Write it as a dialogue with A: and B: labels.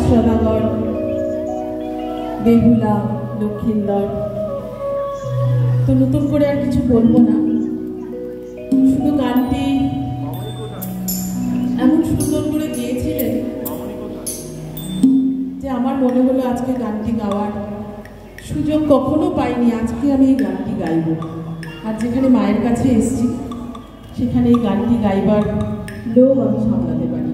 A: সদাগর, বেহুলা, লক্ষিন্দর। তো নতুন করে আর কিছু বলবো না, শুধু গানটি এমন সুন্দর করে গিয়েছিলেন যে আমার মনে হলো আজকে গানটি গাওয়ার সুযোগ কখনো পাইনি, আজকে আমি এই গানটি গাইব। আর যেখানে মায়ের কাছে এসেছি সেখানে এই গানটি গাইবার লোভ আমি সামলাতে পারি।